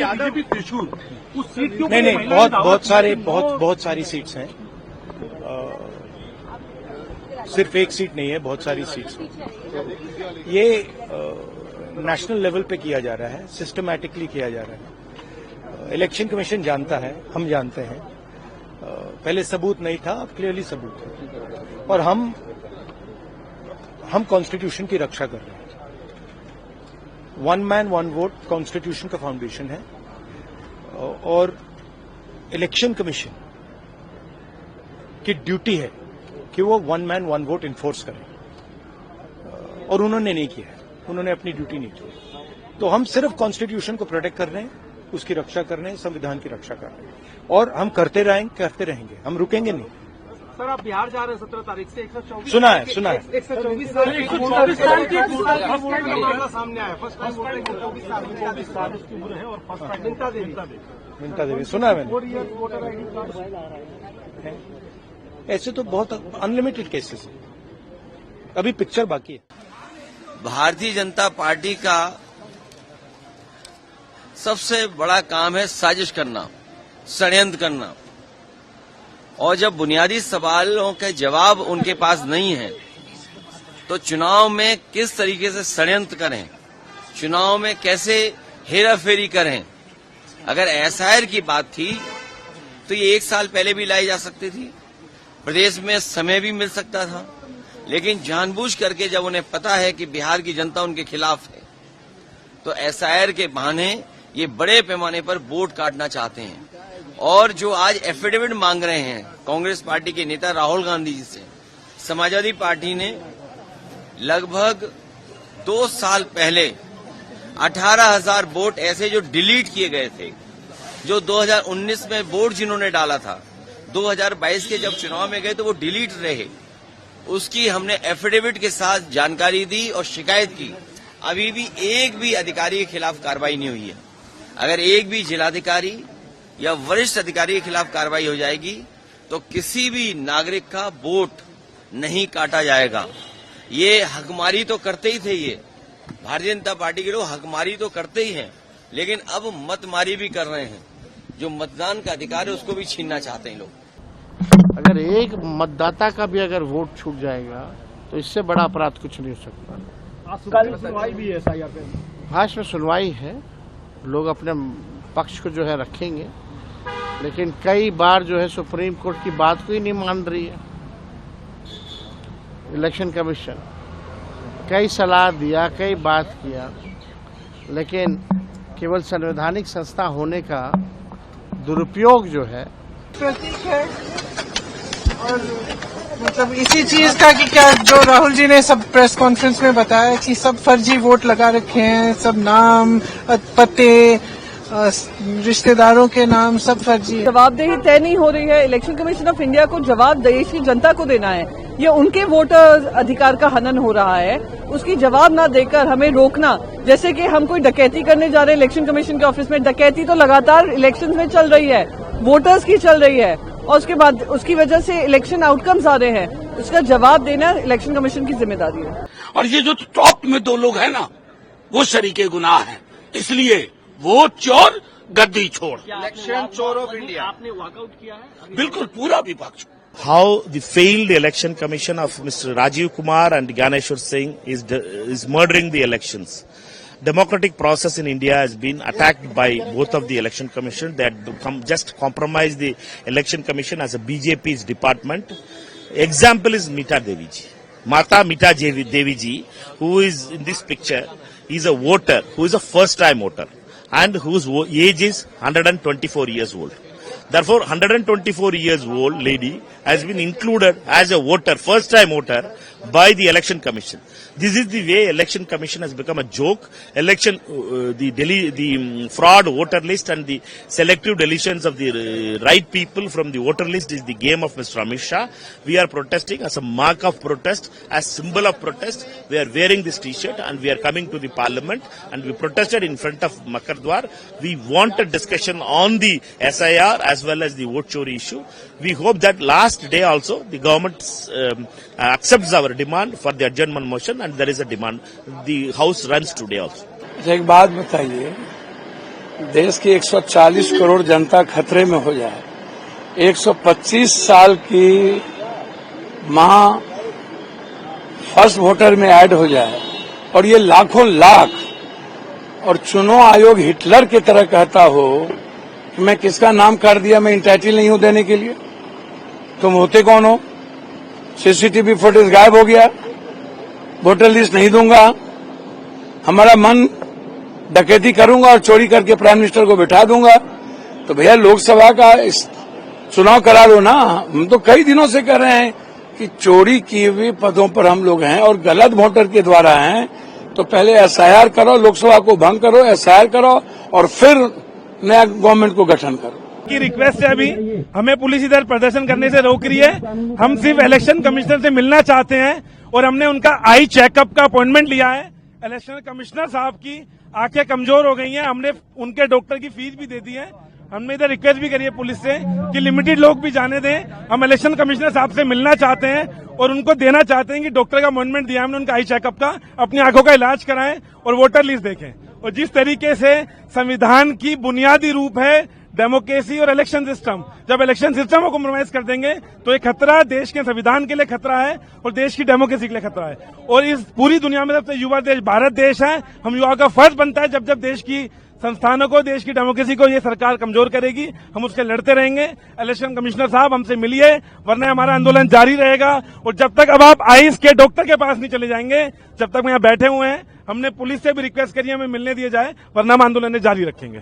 BJP त्रिशूल उस seat क्यों नहीं, बहुत सारी सीट्स हैं। सिर्फ एक सीट नहीं है, बहुत सारी सीट्स हैं। ये नेशनल लेवल पे किया जा रहा है, सिस्टमैटिकली किया जा रहा है। इलेक्शन कमीशन जानता है, हम जानते हैं। पहले सबूत नहीं था, अब क्लियरली सबूत है। और हम कॉन्स्टिट्यूशन की रक्षा कर रहे हैं। One man one vote constitution का फाउंडेशन है और इलेक्शन कमीशन की ड्यूटी है कि वो one man one vote enforce करें, और उन्होंने नहीं किया है। उन्होंने अपनी ड्यूटी नहीं की। तो हम सिर्फ कॉन्स्टिट्यूशन को प्रोटेक्ट कर रहे हैं, उसकी रक्षा कर रहे हैं, संविधान की रक्षा कर रहे हैं, और हम करते रहेंगे, हम रुकेंगे नहीं। सर, आप बिहार जा रहे हैं 17 तारीख से। 124 सुना है 124 साल का मामला सामने आया। फर्स्ट टाइम 24 साल उसकी उम्र है और फर्स्ट टाइम मिंता देवी सुना है मैंने। ऐसे तो बहुत अनलिमिटेड केसेस हैं, अभी पिक्चर बाकी है। भारतीय जनता पार्टी का सबसे बड़ा काम है साजिश करना, षड्यंत्र करना, और जब बुनियादी सवालों के जवाब उनके पास नहीं है तो चुनाव में किस तरीके से षड्यंत्र करें, चुनाव में कैसे हेराफेरी करें। अगर एसआईआर की बात थी तो ये 1 साल पहले भी लाई जा सकती थी, प्रदेश में समय भी मिल सकता था, लेकिन जानबूझ करके जब उन्हें पता है कि बिहार की जनता उनके खिलाफ है तो एसआईआर के बहाने ये बड़े पैमाने पर वोट काटना चाहते हैं। और जो आज एफिडेविट मांग रहे हैं कांग्रेस पार्टी के नेता राहुल गांधी जी से, समाजवादी पार्टी ने लगभग 2 साल पहले 18,000 वोट ऐसे जो डिलीट किए गए थे, जो 2019 में वोट जिन्होंने डाला था, 2022 के जब चुनाव में गए तो वो डिलीट रहे, उसकी हमने एफिडेविट के साथ जानकारी दी और शिकायत की। अभी भी एक भी अधिकारी के खिलाफ कार्रवाई नहीं हुई है। अगर एक भी जिलाधिकारी या वरिष्ठ अधिकारी के खिलाफ कार्रवाई हो जाएगी तो किसी भी नागरिक का वोट नहीं काटा जाएगा। ये हकमारी तो करते ही थे, ये भारतीय जनता पार्टी के लोग हकमारी तो करते ही हैं, लेकिन अब मतमारी भी कर रहे हैं। जो मतदान का अधिकार है उसको भी छीनना चाहते हैं लोग। अगर एक मतदाता का भी अगर वोट छूट जाएगा तो इससे बड़ा अपराध कुछ नहीं हो सकता। कल सुनवाई भी है एसआईआर पे। हाँ, इसमें सुनवाई है, लोग अपने पक्ष को जो है रखेंगे, लेकिन कई बार जो है सुप्रीम कोर्ट की बात को ही नहीं मान रही है। इलेक्शन कमीशन कई सलाह दिया, कई बात किया, लेकिन केवल संवैधानिक संस्था होने का दुरुपयोग जो है प्रतीक है। और मतलब इसी चीज का कि क्या जो राहुल जी ने सब प्रेस कॉन्फ्रेंस में बताया कि सब फर्जी वोट लगा रखे हैं, सब नाम, पते, रिश्तेदारों के नाम सब फर्जी। जवाबदेही तय नहीं हो रही है। इलेक्शन कमीशन ऑफ इंडिया को जवाब देश की जनता को देना है। ये उनके वोटर अधिकार का हनन हो रहा है, उसकी जवाब ना देकर हमें रोकना, जैसे कि हम कोई डकैती करने जा रहे हैं इलेक्शन कमीशन के ऑफिस में। डकैती तो लगातार इलेक्शन में चल रही है, वोटर्स की चल रही है, और उसके बाद उसकी वजह से इलेक्शन आउटकम्स आ रहे हैं। उसका जवाब देना इलेक्शन कमीशन की जिम्मेदारी है। और ये जो टॉप में 2 लोग हैं ना, वो शरीके गुनाह हैं। इसलिए वो चोर गद्दी छोड़। इलेक्शन चोर ऑफ इंडिया आपने वॉकआउट किया है? बिल्कुल पूरा विपक्ष। How the failed election commission of Mr. Rajiv Kumar and Gyaneshwar Singh is murdering the elections. Democratic process in India has been attacked by both of the election commission. They had just compromised the election commission as a BJP's department. Example is Mita Devi ji. Mata Mita Devi ji, who is in this picture, is a voter, who is a first time voter and whose age is 124 years old. Therefore, 124 years old lady has been included as a voter, first time voter by the election commission. This is the way election commission has become a joke. Election, the fraud voter list and the selective deletions of the right people from the voter list is the game of Mr. Amit Shah. We are protesting as a mark of protest, as symbol of protest. We are wearing this T-shirt and we are coming to the parliament and we protested in front of Makardwar. We want a discussion on the SIR as well as the vote chori issue. We hope that last day also the government accepts our demand for the adjournment motion and there is a demand. The house runs today also. एक बात बताइए, देश की 140 करोड़ जनता खतरे में हो जाए, 125 साल की मां फर्स्ट वोटर में ऐड हो जाए और ये लाखों लाख, और चुनाव आयोग हिटलर की तरह कहता हो कि मैं किसका नाम कर दिया, मैं इंटाइटल नहीं हूं देने के लिए, तुम होते कौन हो? सीसीटीवी फुटेज गायब हो गया, वोटर लिस्ट नहीं दूंगा, हमारा मन डकैती करूंगा और चोरी करके प्राइम मिनिस्टर को बिठा दूंगा। तो भैया लोकसभा का चुनाव करा दो ना। हम तो कई दिनों से कह रहे हैं कि चोरी किए हुए पदों पर हम लोग हैं और गलत वोटर के द्वारा हैं, तो पहले एसआईआर करो, लोकसभा को भंग करो, एसआईआर करो और फिर नया गवर्नमेंट को गठन करो। की रिक्वेस्ट है, अभी हमें पुलिस इधर प्रदर्शन करने से रोक रही है। हम सिर्फ इलेक्शन कमिश्नर से मिलना चाहते हैं और हमने उनका आई चेकअप का अपॉइंटमेंट लिया है। इलेक्शन कमिश्नर साहब की आंखें कमजोर हो गई हैं, हमने उनके डॉक्टर की फीस भी दे दी है। हमने इधर रिक्वेस्ट भी करी है पुलिस से कि लिमिटेड लोग भी जाने दें। हम इलेक्शन कमिश्नर साहब से मिलना चाहते हैं और उनको देना चाहते हैं कि डॉक्टर का अपॉइंटमेंट दिया हमने उनका आई चेकअप का, अपनी आंखों का इलाज कराएं और वोटर लिस्ट देखें। और जिस तरीके से संविधान की बुनियादी रूप है डेमोक्रेसी और इलेक्शन सिस्टम, जब इलेक्शन सिस्टम को कॉम्प्रोमाइज कर देंगे तो एक खतरा देश के संविधान के लिए खतरा है और देश की डेमोक्रेसी के लिए खतरा है। और इस पूरी दुनिया में सबसे युवा देश भारत देश है। हम युवा का फर्ज बनता है, जब जब देश की संस्थानों को, देश की डेमोक्रेसी को ये सरकार कमजोर करेगी, हम उसके लड़ते रहेंगे। इलेक्शन कमिश्नर साहब हमसे मिलिए, वरना हमारा आंदोलन जारी रहेगा। और जब तक अब आप आईज के डॉक्टर के पास नहीं चले जाएंगे, जब तक हम यहाँ बैठे हुए हैं, हमने पुलिस से भी रिक्वेस्ट करी हमें मिलने दिए जाए, वरना हम आंदोलन जारी रखेंगे।